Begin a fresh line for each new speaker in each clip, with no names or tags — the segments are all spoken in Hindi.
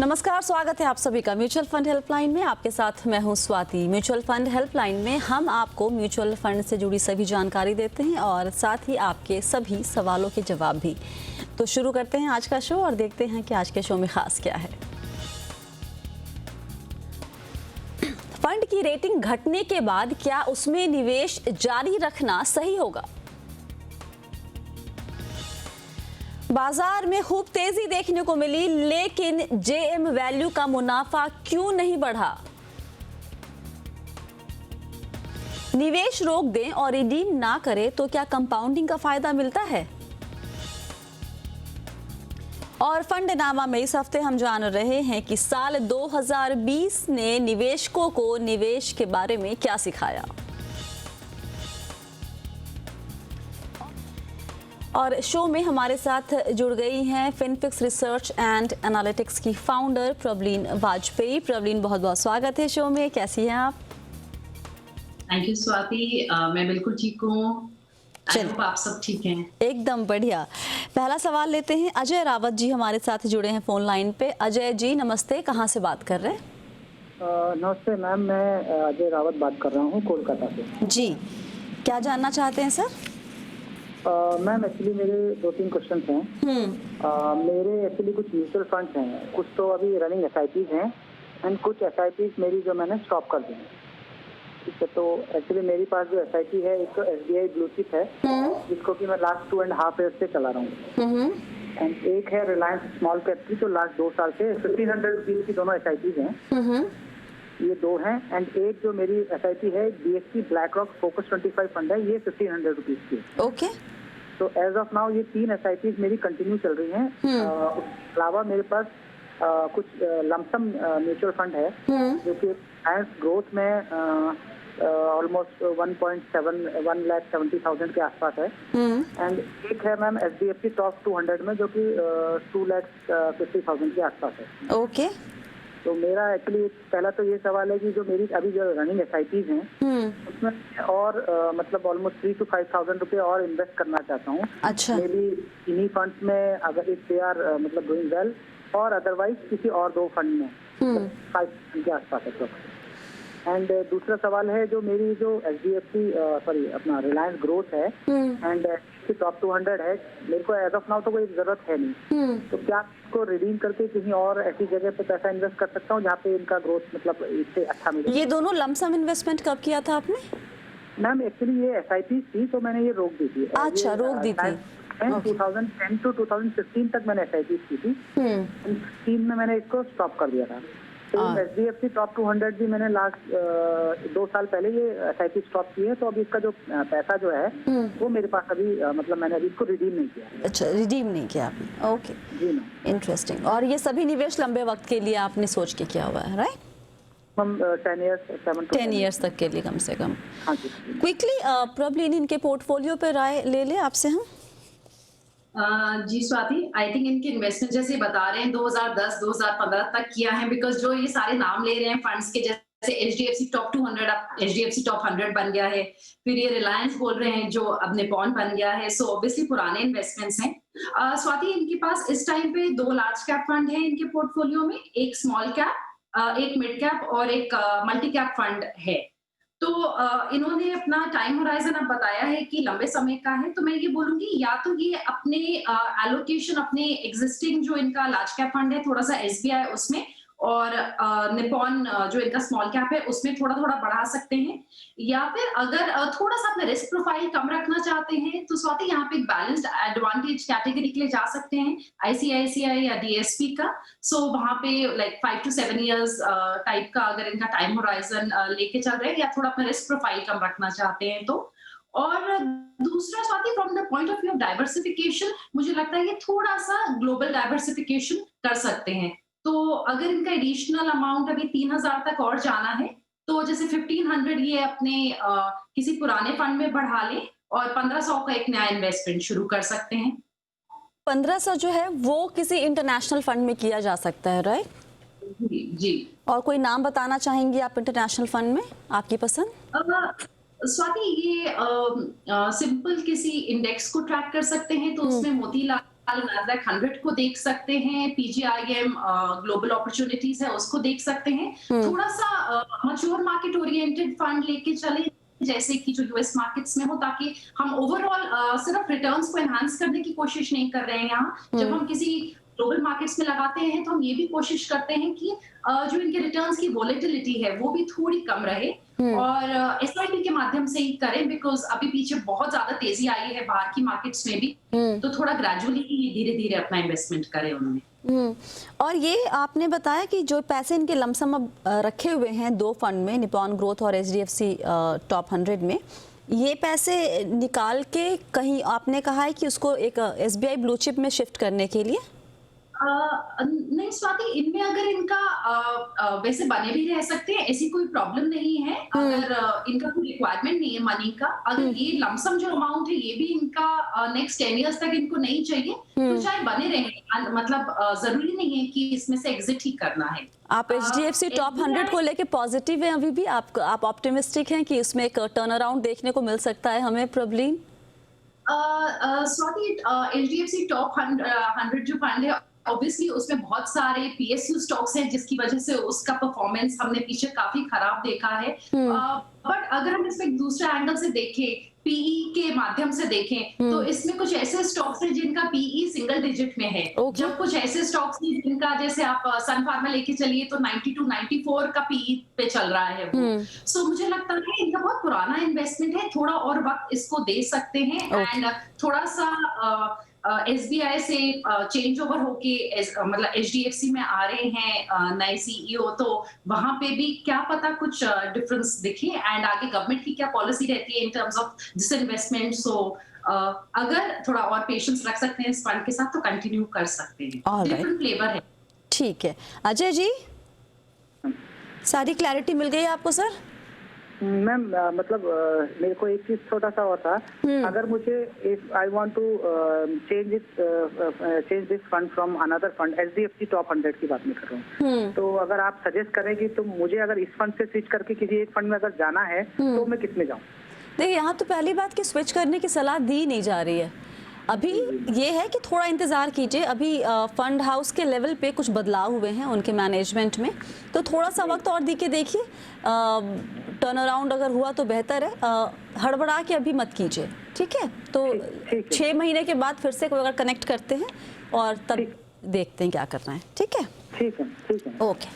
नमस्कार, स्वागत है आप सभी का म्यूचुअल फंड हेल्पलाइन में। आपके साथ मैं हूं स्वाति। म्यूचुअल फंड हेल्पलाइन में हम आपको म्यूचुअल फंड से जुड़ी सभी जानकारी देते हैं और साथ ही आपके सभी सवालों के जवाब भी। तो शुरू करते हैं आज का शो और देखते हैं कि आज के शो में खास क्या है। फंड की रेटिंग घटने के बाद क्या उसमें निवेश जारी रखना सही होगा? बाजार में खूब तेजी देखने को मिली, लेकिन जेएम वैल्यू का मुनाफा क्यों नहीं बढ़ा? निवेश रोक दें और रिडीम ना करें तो क्या कंपाउंडिंग का फायदा मिलता है? और फंडनामा में इस हफ्ते हम जान रहे हैं कि साल 2020 ने निवेशकों को निवेश के बारे में क्या सिखाया। और शो में हमारे साथ जुड़ गई हैं फिनफिक्स रिसर्च एंड एनालिटिक्स की फाउंडर प्रवलीन वाजपेयी। प्रवलीन, बहुत बहुत स्वागत है शो में। कैसी हैं आप?
थैंक यू स्वाति, मैं बिल्कुल ठीक हूँ। आप सब ठीक हैं?
एकदम बढ़िया। पहला सवाल लेते हैं। अजय रावत जी हमारे साथ जुड़े हैं फोन लाइन पे। अजय जी नमस्ते, कहाँ से बात कर रहे हैं?
नमस्ते मैम, मैं अजय रावत बात कर रहा हूँ कोलकाता से।
जी, क्या जानना चाहते हैं सर?
मैम एक्चुअली मेरे 2-3 क्वेश्चन हैं। मेरे एक्चुअली कुछ म्यूचुअल फंड्स हैं, कुछ तो अभी रनिंग एसआईपीज हैं एंड कुछ एसआईपीज मेरी जो मैंने स्टॉप कर दी है। ठीक है, तो एक्चुअली मेरे पास जो एसआईपी है, एक तो एसबीआई ब्लू चिप है जिसको कि मैं लास्ट 2.5 ईयर से चला रहा हूँ, एंड एक है रिलायंस स्मॉल कैप की जो लास्ट 2 साल से 1500 रुपीज की दोनों एसआईपीज हैं। ये 2 हैं, एंड एक जो मेरी एसआईपी है BSP black rock focus 25 fund है, ये 1500 रुपीज की।
ओके।
तो एज ऑफ नाउ ये 3 एसआईपीज मेरी कंटिन्यू चल रही हैं। उसके अलावा मेरे पास कुछ लमसम म्यूचुअल फंड है जो कि रिलायंस ग्रोथ में ऑलमोस्ट 1,70,000 के आसपास है, एंड एक है मैम एचडीएफसी टॉप 200 में जो कि 2,50,000 के आसपास है।
ओके।
तो मेरा एक्चुअली पहला तो ये सवाल है कि जो मेरी अभी जो रनिंग एसआईपीज हैं उसमें और मतलब ऑलमोस्ट 3,000 to 5,000 रुपये और इन्वेस्ट करना चाहता हूँ।
अच्छा।
मे बी इन्हीं फंड्स में अगर इफ दे आर मतलब डूइंग वेल, और अदरवाइज किसी और 2 फंड में 5% के आसपास है। एंड दूसरा सवाल है जो मेरी जो एचडीएफसी सॉरी अपना रिलायंस ग्रोथ है एंड टॉप 200 है, मेरे को एज ऑफ नाउ तो कोई जरूरत है नहीं, तो क्या इसको रिडीम करके कहीं और ऐसी जगह पे पैसा इन्वेस्ट कर सकता हूँ जहाँ पे इनका ग्रोथ मतलब इससे अच्छा मिले?
ये दोनों लमसम इन्वेस्टमेंट कब किया था आपने?
मैम एक्चुअली ये एसआईपी थी तो मैंने ये रोक दी थी।
अच्छा, रोक दी थी।
2010 to 2015 तक मैंने एसआईपी की थी। 2015 में मैंने इसको स्टॉप कर दिया था। तो एचडीएफसी टॉप 200 भी मैंने लास्ट 2 साल पहले ये एसआईपी स्टॉप की है, तो अभी इसका जो पैसा जो है वो मेरे पास अभी मतलब मैंने अभी इसको रिडीम नहीं किया।
अच्छा, रिडीम नहीं किया आपने। ओके
जी मैम।
इंटरेस्टिंग। और ये सभी निवेश लंबे वक्त के लिए आपने सोच के किया हुआ है, राइट?
हम 10
ईयर्स तक के लिए कम से कम।
हाँ जी।
क्विकली प्रॉब्ली इनके पोर्टफोलियो पे राय ले ले आपसे हम।
जी स्वाति, आई थिंक इनके इन्वेस्टमेंट जैसे बता रहे हैं 2010-2015 तक किया है, बिकॉज जो ये सारे नाम ले रहे हैं फंड्स के, जैसे एचडीएफसी टॉप 200 अब एचडीएफसी टॉप 100 बन गया है, फिर ये रिलायंस बोल रहे हैं जो अब निपॉन बन गया है, सो ऑब्वियसली पुराने इन्वेस्टमेंट्स हैं। स्वाति, इनके पास इस टाइम पे 2 लार्ज कैप फंड है इनके पोर्टफोलियो में, एक स्मॉल कैप, एक मिड कैप और एक मल्टी कैप फंड है। तो इन्होंने अपना टाइम होराइजन अब बताया है कि लंबे समय का है, तो मैं ये बोलूंगी या तो ये अपने एलोकेशन अपने एग्जिस्टिंग जो इनका लार्ज कैप फंड है थोड़ा सा एसबीआई उसमें, और निपॉन जो इनका स्मॉल कैप है उसमें थोड़ा थोड़ा बढ़ा सकते हैं, या फिर अगर थोड़ा सा अपना रिस्क प्रोफाइल कम रखना चाहते हैं तो स्वाति यहाँ पे एक बैलेंस्ड एडवांटेज कैटेगरी के लिए जा सकते हैं, आईसीआईसीआई या डीएसपी का। सो वहां पे लाइक 5 to 7 इयर्स टाइप का अगर इनका टाइम होराइजन लेके चल रहे हैं, या थोड़ा अपना रिस्क प्रोफाइल कम रखना चाहते हैं तो। और दूसरा Swati, from the point of view of diversification, मुझे लगता है ये थोड़ा सा ग्लोबल डाइवर्सिफिकेशन कर सकते हैं। तो अगर इनका एडिशनल अमाउंट अभी 3,000 तक और जाना है तो जैसे 1,500 ये अपने किसी पुराने फंड में बढ़ा लें और 1,500 का एक नया इन्वेस्टमेंट शुरू कर सकते हैं।
1,500 जो है वो किसी इंटरनेशनल फंड में किया जा सकता है, राइट?
जी।
और कोई नाम बताना चाहेंगी आप इंटरनेशनल फंड में आपकी पसंद?
स्वाति, ये सिंपल किसी इंडेक्स को ट्रैक कर सकते हैं, तो उसमें मोतीलाल नाज़डैक 100 को देख सकते हैं, पीजीआईएम ग्लोबल अपॉर्चुनिटीज है उसको देख सकते हैं। थोड़ा सा मैच्योर मार्केट ओरिएंटेड फंड लेके चले जैसे कि जो यूएस मार्केट्स में हो, ताकि हम ओवरऑल सिर्फ रिटर्न्स को एनहांस करने की कोशिश नहीं कर रहे हैं। यहाँ जब हम किसी ग्लोबल मार्केट्स में लगाते हैं तो हम ये भी कोशिश करते हैं कि जो इनके रिटर्न्स की वॉलेटिलिटी है वो भी थोड़ी कम रहे और एसआईपी के माध्यम से ही करें, बिकॉज अभी पीछे बहुत ज्यादा तेजी आई है बाहर की मार्केट्स में भी, तो थोड़ा ग्रेजुअली धीरे धीरे अपना इन्वेस्टमेंट करें उनमें।
और ये आपने बताया कि जो पैसे इनके लमसम अब रखे हुए हैं दो फंड में, निपॉन ग्रोथ और एचडीएफसी टॉप 100 में, ये पैसे निकाल के कहीं आपने कहा है कि उसको एक एसबीआई ब्लू चिप में शिफ्ट करने के लिए?
नहीं स्वाति, इनमें अगर इनका वैसे बने भी रह सकते हैं, ऐसी कोई प्रॉब्लम नहीं है। अगर इनका कोई रिक्वायरमेंट नहीं है मनी का, अगर ये लमसम जो अमाउंट है ये भी इनका नेक्स्ट 10 इयर्स तक इनको नहीं चाहिए तो चाहे बने रहे, मतलब जरूरी नहीं है कि इसमें से एग्जिट ही करना है।
आप एचडीएफसी टॉप 100 को लेके पॉजिटिव हैं अभी भी? आप ऑप्टिमिस्टिक हैं कि उसमें एक टर्न अराउंड देखने को मिल सकता है हमें प्रॉब्लम?
स्वाति, एचडीएफसी टॉप 100 जो फंड है ऑब्वियसली उसमें बहुत सारे पीएसयू स्टॉक्स हैं जिसकी वजह से उसका परफॉर्मेंस हमने पीछे काफी खराब देखा है। बट अगर हम इसमें दूसरे एंगल से देखें, पीई के माध्यम से देखें, तो इसमें कुछ ऐसे स्टॉक्स हैं जिनका पीई सिंगल डिजिट में है। जब कुछ ऐसे स्टॉक्स हैं जिनका, जैसे आप सन फार्मा लेके चलिए तो 92 94 का पीई पे चल रहा है वो। सो मुझे लगता है इनका बहुत पुराना इन्वेस्टमेंट है, थोड़ा और वक्त इसको दे सकते हैं एंड थोड़ा सा एसबीआई से चेंज ओवर होके मतलब एचडीएफसी में आ रहे हैं नए सीईओ, तो वहां पे भी क्या पता कुछ डिफरेंस दिखे एंड आगे गवर्नमेंट की क्या पॉलिसी रहती है in terms of this investment. So अगर थोड़ा और पेशेंस रख सकते हैं इस फंड के साथ तो कंटिन्यू कर सकते हैं। डिफरेंट फ्लेवर है।
ठीक है अजय जी, सारी क्लैरिटी मिल गई आपको सर?
मैम मतलब मेरे को एक चीज छोटा सा और था, अगर मुझे if I want to change this fund from another fund, HDFC top 100 की बात नहीं कर रहा हूँ, तो अगर आप सजेस्ट करेंगे तो मुझे अगर इस फंड से स्विच करके किसी एक फंड में अगर जाना है तो मैं किस में जाऊँ?
देखिए यहाँ तो पहली बात कि स्विच करने की सलाह दी नहीं जा रही है। अभी ये है कि थोड़ा इंतज़ार कीजिए, अभी फंड हाउस के लेवल पे कुछ बदलाव हुए हैं उनके मैनेजमेंट में, तो थोड़ा सा वक्त और दी के देखिए, टर्न अराउंड अगर हुआ तो बेहतर है। हड़बड़ा के अभी मत कीजिए, ठीक है? तो 6 महीने के बाद फिर से अगर कनेक्ट करते हैं और तब देखते हैं क्या करना है, ठीक है?
ठीक है, ठीक है,
ओके।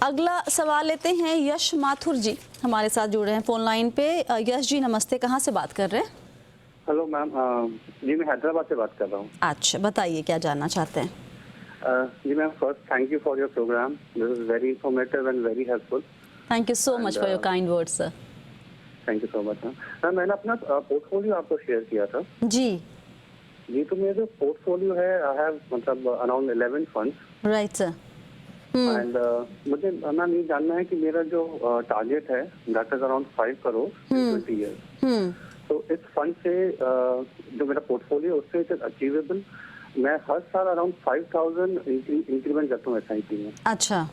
अगला सवाल लेते हैं, यश माथुर जी हमारे साथ जुड़ रहे हैं फोन लाइन पे। यश जी नमस्ते, कहाँ से बात कर रहे हैं?
हेलो मैम, जी मैं हैदराबाद से बात कर रहा हूँ।
अच्छा बताइए क्या जानना चाहते हैं?
जी ma'am, first thank you for your programme, this is very informative and very helpful.
Thank you so much for your kind words sir.
Thank you so much ma'am. मैंने अपना पोर्टफोलियो आपको शेयर किया था
जी।
जी, तो मेरा जो पोर्टफोलियो है, आई हैव मतलब around 11 funds.
Right sir.
And मुझे मैम ये जानना है कि मेरा जो टारगेट है that is around 5 crore in 20 years. तो इस फंड से जो मेरा पोर्टफोलियो उससे इट इज अचीवेबल। मैं हर साल अराउंड 5000 इंक्रीमेंट करता हूँ एसआईपी में।
अच्छा।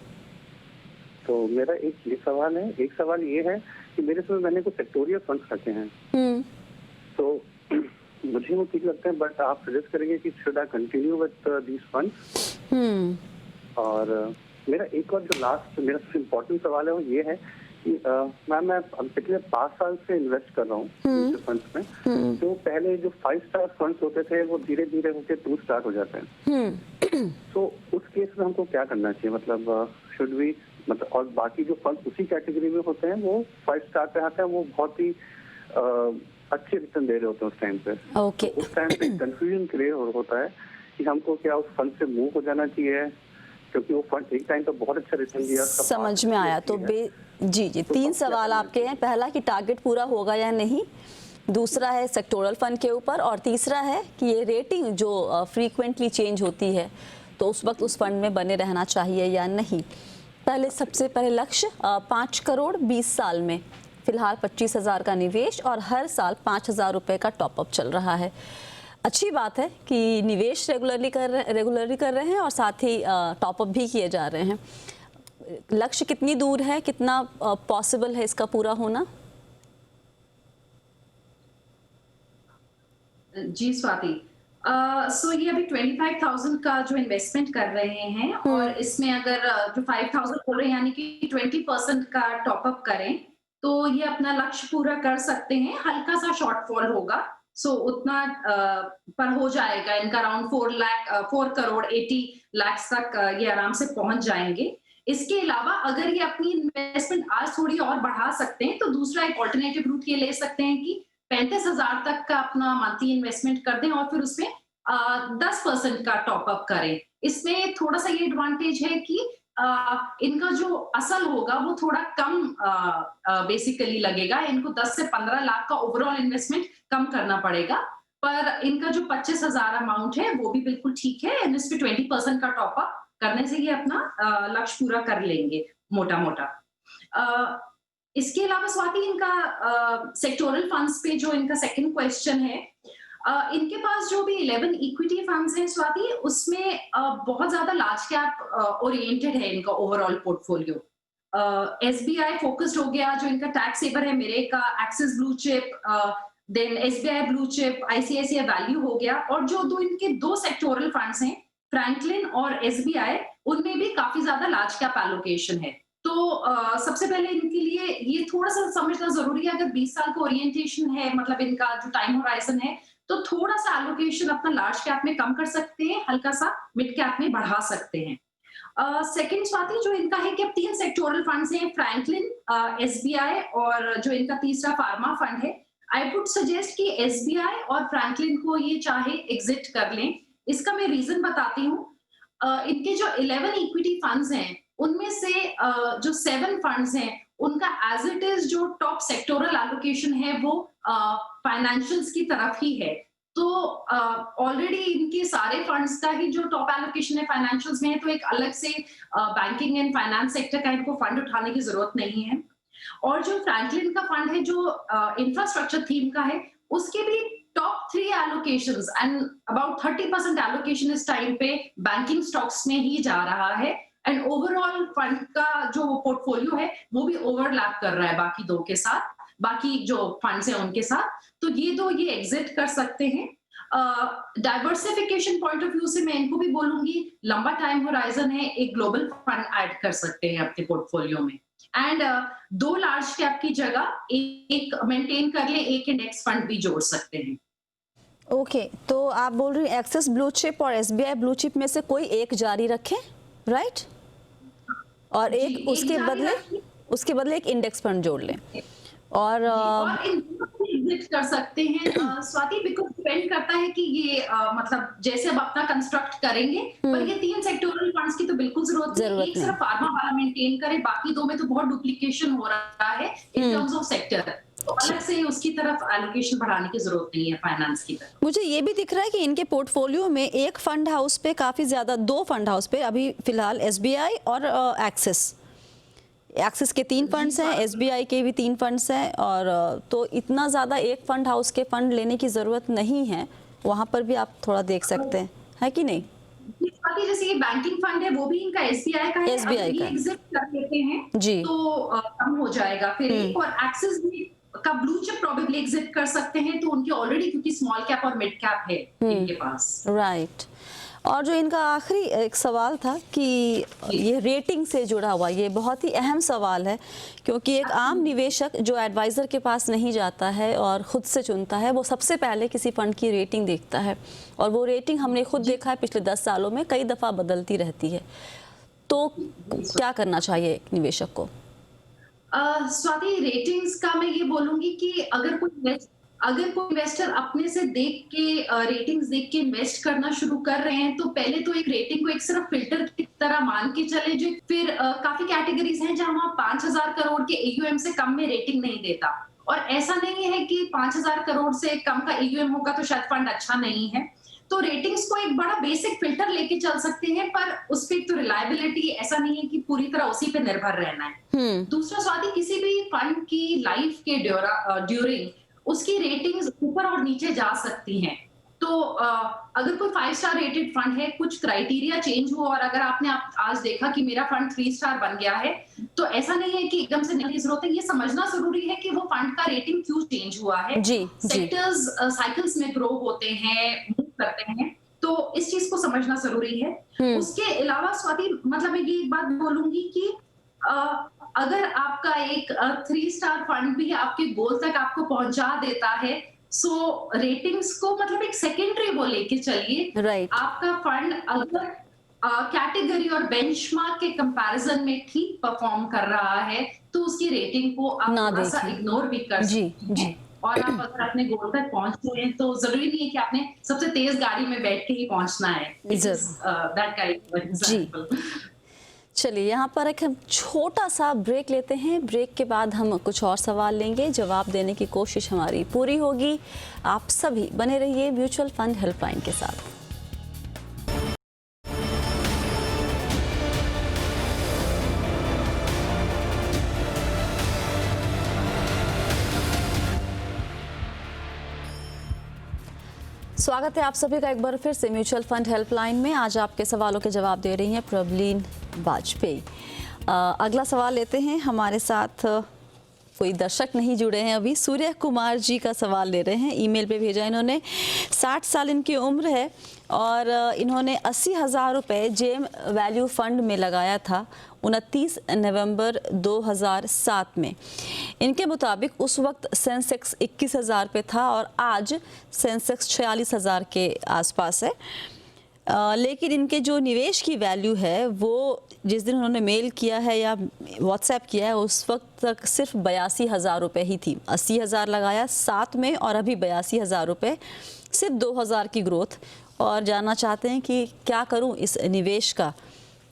तो मेरा एक ये सवाल है, एक सवाल ये है कि मेरे इसमें मैंने कुछ सेक्टोरियल फंड्स रखे हैं, तो मुझे वो ठीक लगते हैं, बट आप सजेस्ट करेंगे कि should I continue with these funds? और मेरा एक और जो लास्ट मेरा सबसे इम्पोर्टेंट सवाल है वो ये है कि मैम मैं पिछले 5 साल से इन्वेस्ट कर रहा हूँ म्यूचुअल फंड्स में। जो पहले जो 5 स्टार फंड्स होते थे वो धीरे धीरे होकर 2 स्टार हो जाते हैं। तो उस केस में हमको क्या करना चाहिए, मतलब शुड वी, मतलब और बाकी जो फंड उसी कैटेगरी में होते हैं वो 5 स्टार पे आते हैं, वो बहुत ही अच्छे रिटर्न दे रहे होते हैं उस टाइम पे।
ओके।
तो उस टाइम पे कंफ्यूजन क्रिएट होता है कि हमको क्या उस फंड से मूव हो जाना चाहिए, क्योंकि वो फंड एक टाइम पे बहुत अच्छा रिटर्न दिया।
समझ में आया। तो जी 3 सवाल आपके हैं। पहला कि टारगेट पूरा होगा या नहीं, दूसरा है सेक्टोरल फंड के ऊपर, और तीसरा है कि ये रेटिंग जो फ्रीक्वेंटली चेंज होती है तो उस वक्त उस फंड में बने रहना चाहिए या नहीं। पहले सबसे पहले लक्ष्य 5 करोड़ 20 साल में, फिलहाल 25,000 का निवेश और हर साल 5,000 रुपये का टॉपअप चल रहा है। अच्छी बात है कि निवेश रेगुलरली कर रहे हैं और साथ ही टॉपअप भी किए जा रहे हैं। लक्ष्य कितनी दूर है, कितना पॉसिबल है इसका पूरा होना?
जी स्वाति, सो ये अभी 25,000 का जो इन्वेस्टमेंट कर रहे हैं और इसमें अगर जो 5,000 बोल रहे हैं यानी कि 20% का टॉपअप करें तो ये अपना लक्ष्य पूरा कर सकते हैं। हल्का सा शॉर्टफॉल होगा, सो उतना पर हो जाएगा इनका। अराउंड 4 करोड़ 80 लाख तक ये आराम से पहुंच जाएंगे। इसके अलावा अगर ये अपनी इन्वेस्टमेंट आज थोड़ी और बढ़ा सकते हैं तो दूसरा एक ऑल्टरनेटिव रूट ये ले सकते हैं कि 35,000 तक का अपना मंथली इन्वेस्टमेंट कर दें और फिर उसमें 10% का टॉपअप करें। इसमें थोड़ा सा ये एडवांटेज है कि इनका जो असल होगा वो थोड़ा कम बेसिकली लगेगा। इनको 10 से 15 लाख का ओवरऑल इन्वेस्टमेंट कम करना पड़ेगा, पर इनका जो 25,000 अमाउंट है वो भी बिल्कुल ठीक है। इस पे 20% का टॉपअप करने से ये अपना लक्ष्य पूरा कर लेंगे मोटा मोटा। इसके अलावा स्वाति इनका सेक्टोरल फंड्स पे जो इनका सेकंड क्वेश्चन है, इनके पास जो भी 11 इक्विटी फंड्स हैं स्वाति, उसमें बहुत ज्यादा लार्ज कैप ओरिएंटेड है इनका ओवरऑल पोर्टफोलियो। एसबीआई फोकस्ड हो गया, जो इनका टैक्स सेवर है मेरे का, Axis blue chip, then SBI blue chip, ICICI value हो गया। और जो इनके दो सेक्टोरल फंड्स हैं फ्रैंकलिन और एसबीआई, उनमें भी काफी ज्यादा लार्ज कैप एलोकेशन है। तो सबसे पहले इनके लिए ये थोड़ा सा समझना जरूरी है। अगर 20 साल का ओरिएंटेशन है, मतलब इनका जो टाइम होराइजन है, तो थोड़ा सा एलोकेशन अपना लार्ज कैप में कम कर सकते हैं, हल्का सा मिड कैप में बढ़ा सकते हैं। सेकंड स्वाति जो इनका है कि अब 3 सेक्टोरल फंड्स हैं, फ्रैंकलिन, एसबीआई और जो इनका तीसरा फार्मा फंड है। आई वुड सजेस्ट कि एसबीआई और फ्रैंकलिन को ये चाहे एग्जिट कर लें। इसका मैं रीजन बताती हूँ। इनके जो 11 इक्विटी फंड्स हैं उनमें से जो 7 फंड्स हैं उनका एज इट इज जो टॉप सेक्टोरल एलोकेशन है वो फाइनेंशियल्स की तरफ ही है। तो ऑलरेडी इनके सारे फंड्स का ही जो टॉप एलोकेशन है फाइनेंशियल्स में है, तो एक अलग से बैंकिंग एंड फाइनेंस सेक्टर का इनको फंड उठाने की जरूरत नहीं है। और जो फ्रैंकलिन का फंड है जो इंफ्रास्ट्रक्चर थीम का है, उसके भी top 3 allocations and about 30% allocation इस टाइम पे बैंकिंग स्टॉक्स में ही जा रहा है। एंड ओवरऑल फंड का जो पोर्टफोलियो है वो भी ओवरलैप कर रहा है बाकी दो के साथ, बाकी जो फंड्स हैं उनके साथ। तो ये दो ये एग्जिट कर सकते हैं। डाइवर्सिफिकेशन पॉइंट ऑफ व्यू से मैं इनको भी बोलूंगी, लंबा टाइम होराइजन है, एक ग्लोबल फंड ऐड कर सकते हैं अपने पोर्टफोलियो में। एंड 2 लार्ज कैप की जगह एक मेंटेन कर ले, एक इंडेक्स फंड भी जोड़ सकते हैं।
ओके, तो आप बोल रही हैं एक्सिस ब्लू चिप और एसबीआई ब्लू चिप में से कोई एक जारी रखें, राइट? और एक उसके बदले एक इंडेक्स फंड जोड़ लें। और
एग्जिट कर सकते हैं स्वाति, बिकॉज डिपेंड करता है कि ये मतलब जैसे अब अपना कंस्ट्रक्ट करेंगे, पर ये 3 सेक्टोरल फंड्स की तो बिल्कुल जरूरत नहीं। एक सिर्फ फार्मा वाला मेंटेन करे, बाकी दो में तो बहुत डुप्लीकेशन हो रहा है इन टर्म्स ऑफ सेक्टर, तो अलग से उसकी तरफ एलोकेशन बढ़ाने की जरूरत नहीं है फाइनेंस की तरफ।
मुझे ये भी दिख रहा है कि इनके पोर्टफोलियो में एक फंड हाउस पे काफी ज्यादा, 2 फंड हाउस पे अभी फिलहाल एसबीआई और एक्सिस के 3 फंड्स हैं, एसबीआई के भी 3 फंड्स हैं। और तो इतना ज़्यादा एक फंड हाउस के फंड लेने की ज़रूरत नहीं है, वहाँ पर भी आप थोड़ा देख सकते हैं, है कि नहीं?
जैसे ये बैंकिंग फंड है वो भी इनका एसबीआई का है,
एसबीआई का
एग्जिट कर लेते हैं
जी,
तो कम हो जाएगा फिर। और एक्सिस भी का ब्लू चिप प्रोबेबली एग्जिट कर सकते हैं, तो उनके ऑलरेडी क्योंकि स्मॉल कैप और मिड कैप है इनके पास,
राइट। और जो इनका आखिरी एक सवाल था कि ये रेटिंग से जुड़ा हुआ, ये बहुत ही अहम सवाल है, क्योंकि एक आम निवेशक जो एडवाइज़र के पास नहीं जाता है और ख़ुद से चुनता है, वो सबसे पहले किसी फ़ंड की रेटिंग देखता है। और वो रेटिंग हमने खुद देखा है पिछले 10 सालों में कई दफ़ा बदलती रहती है। तो क्या करना चाहिए एक निवेशक को?
स्वाति, रेटिंग्स का मैं ये बोलूंगी कि अगर कोई इन्वेस्टर अपने से देख के रेटिंग्स देख के इन्वेस्ट करना शुरू कर रहे हैं, तो पहले तो एक रेटिंग को एक सिर्फ फिल्टर की तरह मान के चले। जो फिर काफी कैटेगरीज हैं जहां 5,000 करोड़ के एयूएम से कम में रेटिंग नहीं देता, और ऐसा नहीं है कि 5,000 करोड़ से कम का एयूएम होगा तो शायद फंड अच्छा नहीं है। तो रेटिंग्स को एक बड़ा बेसिक फिल्टर लेके चल सकते हैं, पर उस पर तो रिलायबिलिटी ऐसा नहीं है कि पूरी तरह उसी पे निर्भर रहना है। दूसरा स्वाति, किसी भी फंड की लाइफ के ड्यूरिंग उसकी रेटिंग्स ऊपर और नीचे जा सकती हैं। तो अगर कोई 5 स्टार रेटेड फंड है, कुछ क्राइटेरिया चेंज हुआ और अगर आपने आज देखा कि मेरा फंड 3 स्टार बन गया है, तो ऐसा नहीं है कि एकदम से नहीं जरूरत है। ये समझना जरूरी है कि वो फंड का रेटिंग क्यों चेंज हुआ है। सेक्टर्स साइकिल्स में ग्रो होते हैं, करते हैं, तो इस चीज को समझना जरूरी है। उसके अलावा स्वाति, मतलब मैं ये एक बात बोलूंगी कि अगर आपका एक 3 स्टार फंड भी आपके गोल तक आपको पहुंचा देता है, सो रेटिंग्स को मतलब एक सेकेंडरी वो लेके चलिए।
राइट।
आपका फंड अगर कैटेगरी और बेंचमार्क के कंपैरिजन में ठीक परफॉर्म कर रहा है, तो उसकी रेटिंग को आप
ना
थोड़ा सा
देखें।
इग्नोर भी कर
जी,
सकते
जी।
हैं। और आप अगर अपने गोल तक पहुंच रहे हैं, तो जरूरी नहीं है कि आपने सबसे तेज गाड़ी में बैठ के ही पहुंचना है। That kind of example.
चलिए, यहाँ पर एक हम छोटा सा ब्रेक लेते हैं। ब्रेक के बाद हम कुछ और सवाल लेंगे, जवाब देने की कोशिश हमारी पूरी होगी। आप सभी बने रहिए म्यूचुअल फंड हेल्पलाइन के साथ। स्वागत है आप सभी का एक बार फिर से म्यूचुअल फंड हेल्पलाइन में। आज आपके सवालों के जवाब दे रही हैं प्रबलीन वाजपेयी। अगला सवाल लेते हैं। हमारे साथ कोई दर्शक नहीं जुड़े हैं अभी। सूर्य कुमार जी का सवाल ले रहे हैं, ईमेल पे भेजा इन्होंने। 60 साल इनकी उम्र है और इन्होंने 80,000 रुपये जेम वैल्यू फंड में लगाया था 29 नवंबर 2007 में। इनके मुताबिक उस वक्त सेंसेक्स 21,000 पे था और आज सेंसेक्स 46,000 के आसपास है। लेकिन इनके जो निवेश की वैल्यू है वो जिस दिन उन्होंने मेल किया है या व्हाट्सएप किया है उस वक्त तक सिर्फ 82,000 रुपये ही थी। 80,000 लगाया 7 में और अभी 82,000 रुपये, सिर्फ 2,000 की ग्रोथ। और जानना चाहते हैं कि क्या करूं इस निवेश का,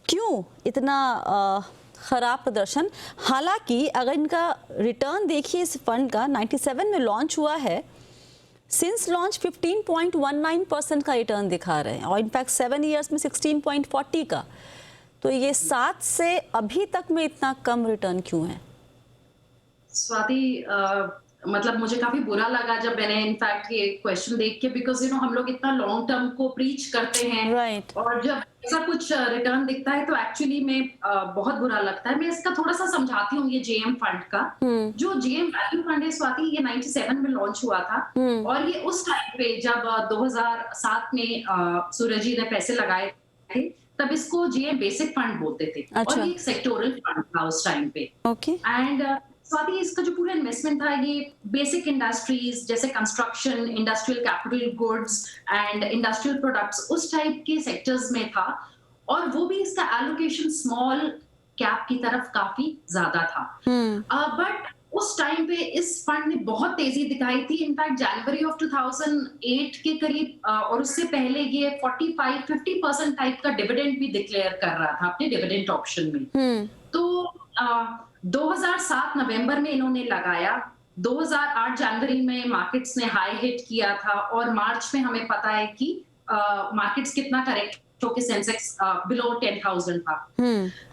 क्यों इतना ख़राब प्रदर्शन। हालांकि अगर इनका रिटर्न देखिए इस फंड का 97 में लॉन्च हुआ है, सिंस लॉन्च 15.19% का रिटर्न दिखा रहे हैं और इनफैक्ट 7 ईयर्स में 16.40 का। तो ये 7 से अभी तक में इतना कम रिटर्न क्यों है?
स्वाति, मतलब मुझे काफी बुरा लगा जब मैंने इनफैक्ट ये क्वेश्चन देख के, बिकॉज हम लोग इतना लॉन्ग टर्म को प्रीच करते हैं।
राइट।
और जब ऐसा कुछ रिटर्न दिखता है तो एक्चुअली में बहुत बुरा लगता है। मैं इसका थोड़ा सा समझाती हूँ। ये जेएम फंड का जो जेएम वैल्यू फंड है स्वाति, ये 97 में लॉन्च हुआ था और ये उस टाइम पे जब 2007 में सूरज जी ने पैसे लगाए थे, तब इसको जेएम बेसिक फंड बोलते थे।
अच्छा।
और ये एक सेक्टोरल फंड था उस टाइम पे।
ओके।
एंड स्वाति, इसका जो पूरा इन्वेस्टमेंट था ये बेसिक इंडस्ट्रीज जैसे construction, industrial capital goods and industrial products, उस टाइप के सेक्टर्स में था। और वो भी इसका एलोकेशन स्मॉल कैप की तरफ काफी ज्यादा था। बट उस टाइम पे इस फंड ने बहुत तेजी दिखाई थी। इनफैक्ट जनवरी ऑफ 2008 के करीब और उससे पहले ये 45-50% टाइप का डिविडेंड भी डिक्लेयर कर रहा था अपने डिविडेंड ऑप्शन में। तो 2007 नवंबर में इन्होंने लगाया, 2008 जनवरी में मार्केट्स ने हाई हिट किया था और मार्च में हमें पता है कि मार्केट्स कितना करेक्ट होके सेंसेक्स बिलो 10,000 था।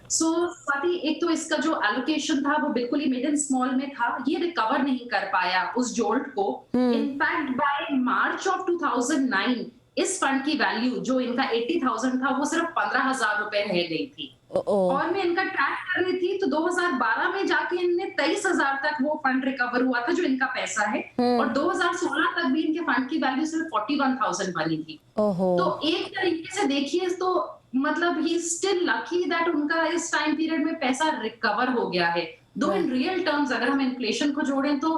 सो स्वाति, एक तो इसका जो एलोकेशन था वो बिल्कुल ही मिड एंड स्मॉल में था, ये रिकवर नहीं कर पाया उस जोल्ट को। इनफैक्ट बाय मार्च ऑफ 2009 इस फंड की वैल्यू जो इनका 80,000 था वो सिर्फ 15,000 रुपए रह गई थी। और मैं इनका ट्रैक कर रही थी तो 2012 में जाके इनने 23,000 तक वो फंड रिकवर हुआ था जो इनका पैसा है। और 2016 तक भी इनके फंड की वैल्यू सिर्फ 41,000 बनी थी। तो एक तरीके से देखिए तो मतलब ही स्टिल लकी दैट उनका इस टाइम पीरियड में पैसा रिकवर हो गया है। दो इन रियल टर्म्स अगर हम इन्फ्लेशन को जोड़ें तो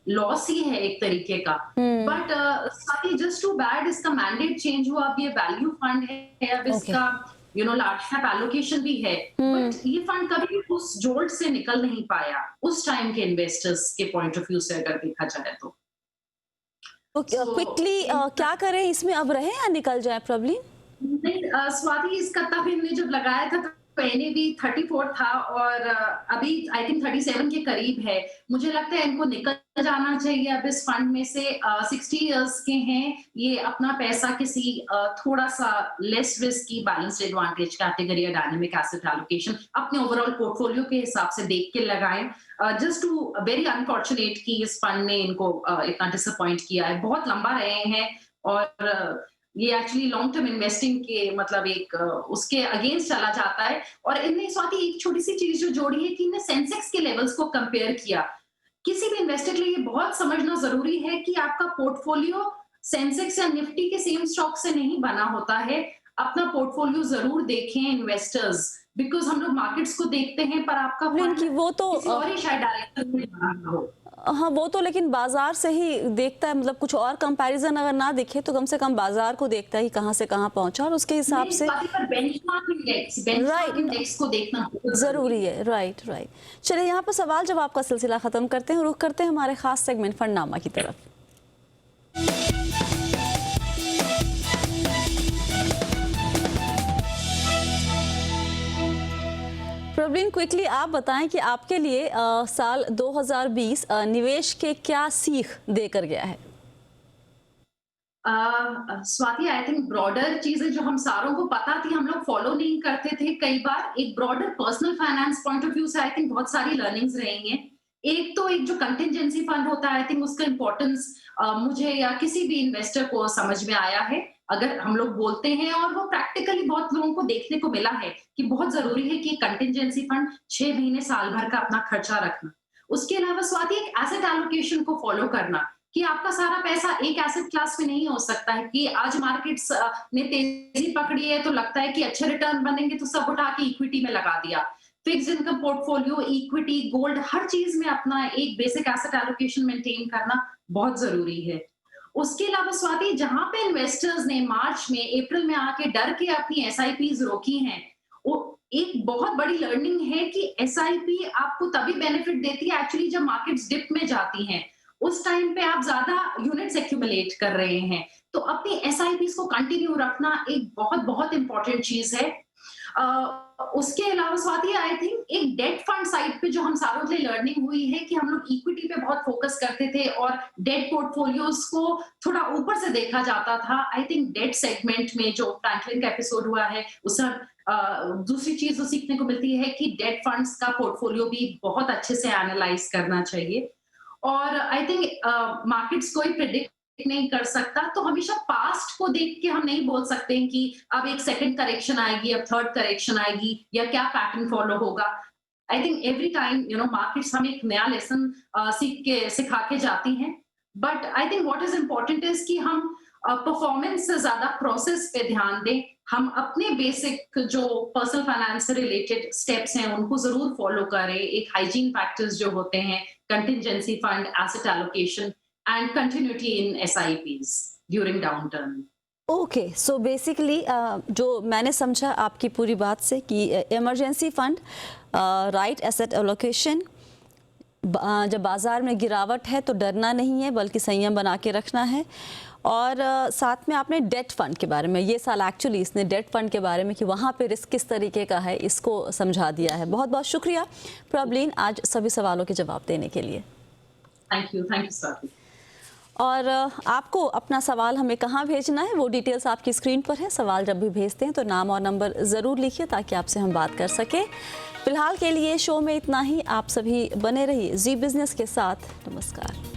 लॉस ही है एक तरीके का। But Swati, just to bad इसका मैंडेट चेंज हुआ। अब ये वैल्यू फंड है, अब इसका लार्ज कैप एलोकेशन भी है, बट ये फंड कभी उस जोल्ट से निकल नहीं पाया उस टाइम के इन्वेस्टर्स के पॉइंट ऑफ व्यू से अगर देखा जाए तो।
क्विकली क्या करें इसमें, अब रहे या निकल जाए प्रॉब्लम?
नहीं स्वाति, इसका तब इनने जब लगाया था तो पहले भी 34 था और अभी आई थिंक 37 के करीब है। मुझे लगता है इनको निकल जाना चाहिए अब इस फंड में से। 60 इयर्स के हैं, ये अपना पैसा किसी थोड़ा सा less risky balanced advantage category या डायनेमिक एसेट एलोकेशन अपने ओवरऑल पोर्टफोलियो के हिसाब से देख के लगाएं। जस्ट टू वेरी अनफॉर्चुनेट कि इस फंड ने इनको इतना डिसअपॉइंट किया है। बहुत लंबा रहे हैं और ये एक्चुअली लॉन्ग टर्म इन्वेस्टिंग के मतलब एक उसके अगेंस्ट चला जाता है। और इनने स्वाति एक छोटी सी चीज जो जोड़ी है कि इन्हें सेंसेक्स के लेवल्स को कंपेयर किया। किसी भी इन्वेस्टर के लिए ये बहुत समझना जरूरी है कि आपका पोर्टफोलियो सेंसेक्स या निफ्टी के सेम स्टॉक से नहीं बना होता है। अपना पोर्टफोलियो जरूर देखें इन्वेस्टर्स, बिकॉज हम लोग मार्केट्स को देखते हैं पर आपका फंड
कि वो तो
किसी और ही शायद डायरेक्शन में बना हो।
हाँ, वो तो लेकिन बाजार से ही देखता है, मतलब कुछ और कंपैरिजन अगर ना दिखे तो कम से कम बाजार को देखता है कहाँ से कहाँ पहुंचा और उसके हिसाब से
बेंचमार्क इंडेक्स को देखना
जरूरी है। राइट। चलिए यहाँ पर सवाल जवाब का सिलसिला खत्म करते हैं, रुख करते हैं हमारे खास सेगमेंट फंडनामा की तरफ। प्रवीण, क्विकली आप बताएं कि आपके लिए साल 2020 निवेश के क्या सीख देकर गया है?
स्वाति, आई थिंक ब्रॉडर चीजें जो हम सारों को पता थी हम लोग फॉलो नहीं करते थे कई बार। एक broader personal finance point of view से आई थिंक बहुत सारी लर्निंग्स रही हैं। एक तो एक जो कंटिजेंसी फंड होता है, आई थिंक उसका इंपॉर्टेंस मुझे या किसी भी इन्वेस्टर को समझ में आया है। अगर हम लोग बोलते हैं और वो प्रैक्टिकली बहुत लोगों को देखने को मिला है कि बहुत जरूरी है कि कंटिजेंसी फंड 6 महीने साल भर का अपना खर्चा रखना। उसके अलावा स्वाति, एक एसेट एलोकेशन को फॉलो करना कि आपका सारा पैसा एक एसेट क्लास में नहीं हो सकता है कि आज मार्केट्स ने तेजी पकड़ी है तो लगता है कि अच्छे रिटर्न बनेंगे तो सब उठा के इक्विटी में लगा दिया। Fixed income portfolio, equity, gold, हर चीज में अपना एक बेसिक एसेट एलोकेशन मेंटेन करना बहुत जरूरी है। उसके अलावा स्वाति, जहां पे इन्वेस्टर्स ने मार्च में, अप्रैल में आके डर के अपनी एसआईपीज रोकी हैं, वो एक बहुत बड़ी लर्निंग है कि एसआईपी आपको तभी बेनिफिट देती है एक्चुअली जब मार्केट्स डिप में जाती हैं। उस टाइम पे आप ज्यादा यूनिट्स एक्यूमुलेट कर रहे हैं, तो अपनी एसआईपीज को कंटिन्यू रखना एक बहुत बहुत इंपॉर्टेंट चीज है। उसके अलावा स्वाति, आई थिंक एक डेट फंड साइड पे जो हम सारों के लिए लर्निंग हुई है कि हम लोग इक्विटी पे बहुत फोकस करते थे और डेट पोर्टफोलियोज को थोड़ा ऊपर से देखा जाता था। आई थिंक डेट सेगमेंट में जो फ्रैंकलिन का एपिसोड हुआ है उससे दूसरी चीज जो सीखने को मिलती है कि डेट फंड्स का पोर्टफोलियो भी बहुत अच्छे से एनालाइज करना चाहिए। और आई थिंक मार्केट्स कोई प्रेडिक्ट नहीं कर सकता, तो हमेशा पास्ट को देख के हम नहीं बोल सकते हैं कि अब एक सेकंड करेक्शन आएगी, अब थर्ड करेक्शन आएगी या क्या पैटर्न फॉलो होगा। I think every time markets हमें एक नया लेसन सिखा के जाती हैं। But I think what is important is कि हम परफॉर्मेंस से ज्यादा प्रोसेस पे ध्यान दें। हम अपने बेसिक जो पर्सनल फाइनेंस से रिलेटेड स्टेप्स हैं उनको जरूर फॉलो करें। एक हाइजीन फैक्टर्स जो होते हैं, contingency fund, asset allocation and continuity in SIPs during downturn.
Okay, so basically जो मैंने समझा आपकी पूरी बात से कि emergency fund, right asset allocation, जब बाजार में गिरावट है तो डरना नहीं है बल्कि संयम बना के रखना है। और साथ में आपने डेट फंड के बारे में, ये साल एक्चुअली इसने डेट फंड के बारे में कि वहाँ पे रिस्क किस तरीके का है इसको समझा दिया है। बहुत बहुत शुक्रिया प्रॉब्लिन आज सभी सवालों के जवाब देने के लिए।
Thank you Swati.
और आपको अपना सवाल हमें कहाँ भेजना है वो डिटेल्स आपकी स्क्रीन पर है। सवाल जब भी भेजते हैं तो नाम और नंबर ज़रूर लिखिए ताकि आपसे हम बात कर सकें। फिलहाल के लिए शो में इतना ही। आप सभी बने रहिए जी बिज़नेस के साथ। नमस्कार।